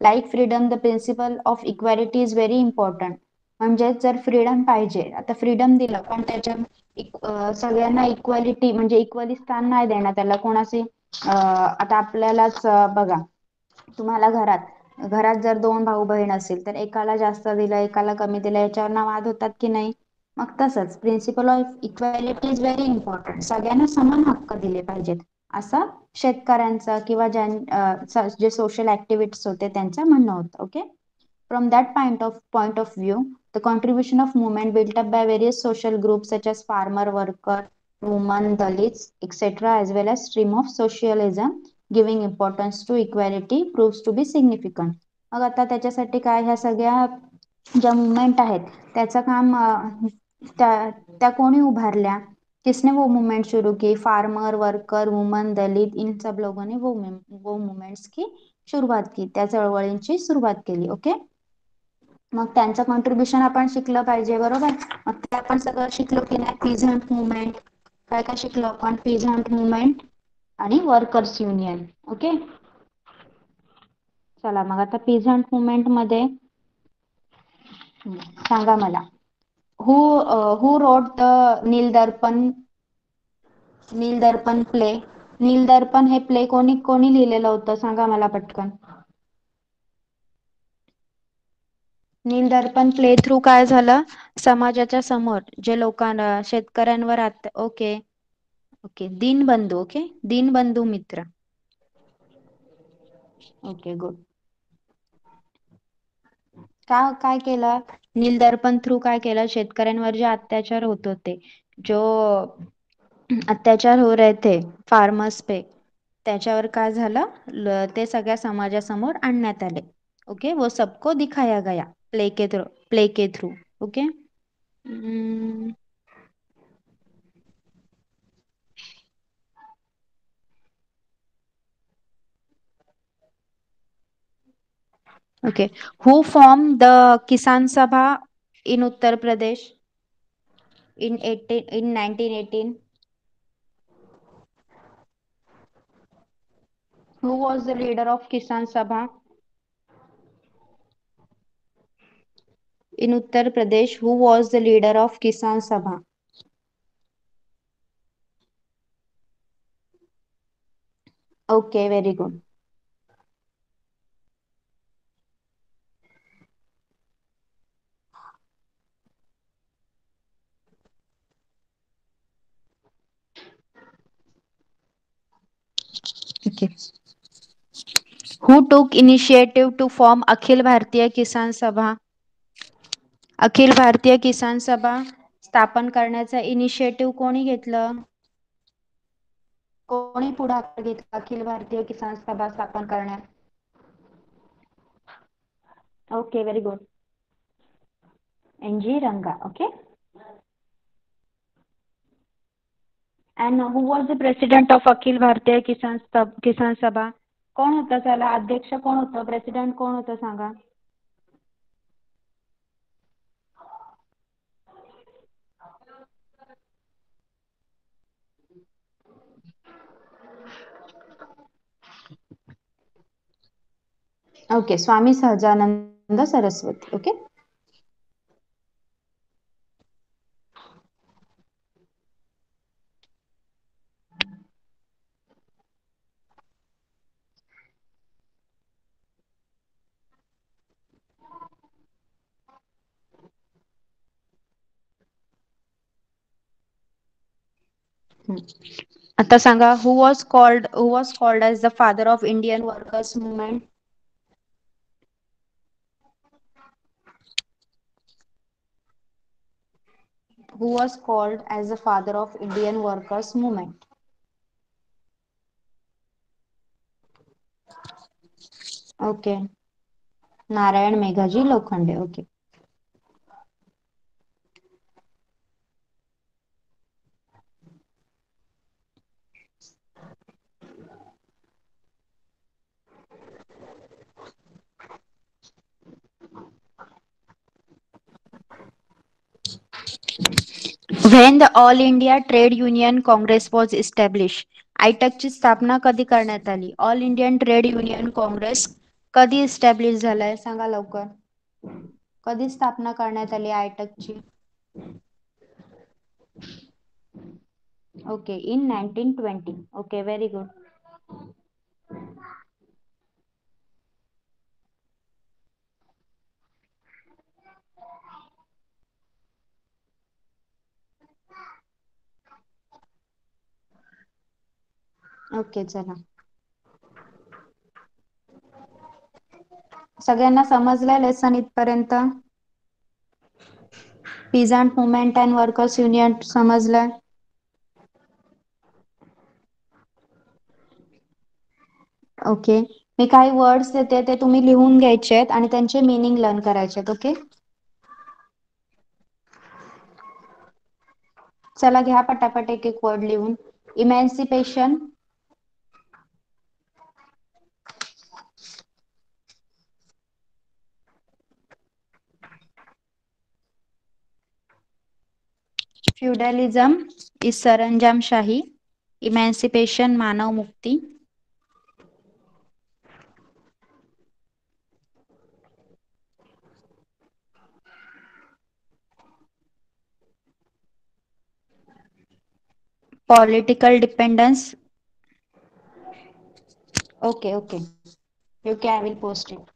Like freedom, the principle of equality is very important. म्हणजे जर फ्रीडम पाहिजे, आता फ्रीडम दिलं पण त्याच्या सगळ्यांना इक्वॅलिटी म्हणजे इक्वली स्थान नाही देण्यात त्याला कोणाचे. आता आपल्यालाच बघा, तुम्हाला घरात जर दोन भाऊ बहीण असेल तर एकाला जास्त दिलं एकाला कमी दिलं याच्यावर वाद होतात की नाही. मग तसंच principle of equality is very important. सगळ्यांना समान हक्क दिले पाहिजेत असं शेतकऱ्यांचं किंवा जे सोशल ऍक्टिव्हिटीज होते त्यांचं म्हणणं होतं. Okay, from that point of view, the contribution of movement built up by various social groups such as farmer, worker, women, Dalits, etc., as well as stream of socialism giving importance to equality proves to be significant. मग आता त्याच्यासाठी काय, ह्या सगळ्या ज्या movement आहेत त्याचं काम त्या कोणी उभारल्या, किसने वो मूवमेंट शुरू की, फार्मर, वर्कर, वुमन, दलित, इन सब लोगों ने वो मूवमेंट्स की सुरुवात की, त्या चळवळींची सुरुवात केली. ओके, मग त्यांचं कॉन्ट्रीब्युशन आपण शिकलं पाहिजे, बरोबर. मग ते आपण सगळं शिकलो की नाही. पीझंट मुवमेंट, काय काय शिकलो आपण, पीझंट मुवमेंट आणि वर्कर्स युनियन. ओके, चला मग आता पीझंट मुवमेंट मध्ये सांगा मला, हु रोट द नीलदर्पण प्ले. नीलदर्पण हे प्ले कोणी लिहिलेलं होतं सांगा मला पटकन. नीलदर्पण प्ले थ्रू काय झालं, समाजाच्या समोर जे लोकांना शेतकऱ्यांवर okay okay, Dinbandhu. Okay, Dinbandhu Mitra. Okay, good. काय केलं नीलदर्पण थ्रू, काय केलं, शेतकऱ्यांवर जे अत्याचार होत होते, जो अत्याचार हो रहे थे फार्मर्स पे, त्याच्यावर काय झालं, ते सगळ्या समाजासमोर आणण्यात आले. ओके, वो सबको दिखाया गया प्ले के through. Okay, okay, who form the Kisan Sabha in Uttar Pradesh in 1918? Who was the leader of Kisan Sabha in Uttar Pradesh? Who was the leader of Kisan Sabha? Okay, very good. Okay. Who took initiative to form Akhil Bharatiya Kisan Sabha? Akhil Bharatiya किसान सभा स्थापन करण्याचा initiative कोणी घेतलं, कोणी पुढाकार घेतला अखिल भारतीय किसान सभा स्थापन करण्यात? ओके, व्हेरी गुड, NG रंगा. Okay, and who was the president of Akhil Bharatiya किसान सभा? कोण होतं त्याला अध्यक्ष, कोण होतं, प्रेसिडेंट कोण होतं सांगा. ओके, स्वामी सहजानंद सरस्वती. ओके, आता सांगा, who was called as the father of Indian workers movement? Who was called as the father of Indian workers movement? Okay, Narayan Meghaji Lokhande. Okay. When the All India Trade Union Congress was established, आयटकची स्थापना कधी करण्यात आली? All Indian Trade Union Congress कधी establish झालाय सांगा लवकर. कधी स्थापना करण्यात आली आयटकची? Okay, in 1920. Okay, very good. Okay, चला. सगळ्यांना समजलंय लेसन इथपर्यंत? Peasant movement and workers union समजलंय? ओके, मी काही वर्ड्स देते ते तुम्ही लिहून घ्यायचे आहेत आणि त्यांचे मिनिंग लर्न करायचे आहेत. ओके, चला घ्या पटापट एक एक वर्ड लिहून. इमॅन्सिपेशन, फ्युडलिझम इज सरंजामशाही. इमॅन्सिपेशन मानव मुक्ती. Political dependence. Okay okay, okay, I will post it.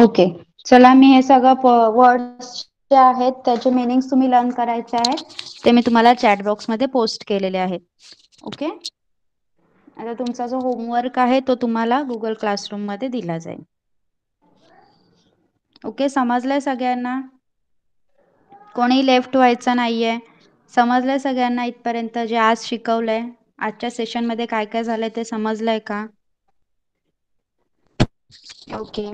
Okay, चला मी हे सगळं वर्ड्स जे आहेत त्याचे मिनिंग्स तुम्ही लर्न करायचे आहेत ते मी तुम्हाला चॅट बॉक्स मध्ये पोस्ट केलेले आहेत. ओके, आता तुमचा जो होमवर्क आहे तो तुम्हाला गुगल क्लासरूम मध्ये दिला जाईल. ओके, समजलंय सगळ्यांना? कोणी लेफ्ट व्हायचं नाहीये. समजलंय सगळ्यांना इथपर्यंत जे आज शिकवलंय? आजच्या सेशन मध्ये काय काय झालंय ते समजलंय का? ओके,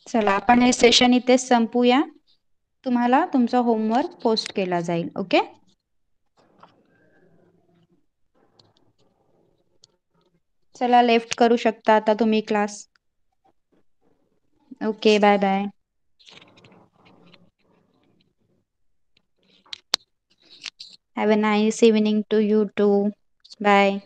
चला आपण हे सेशन इथेच संपूया. तुम्हाला तुमचा होमवर्क पोस्ट केला जाईल. ओके, चला लेफ्ट करू शकता आता तुम्ही class. Okay, bye bye. Have a nice evening to you too. Bye.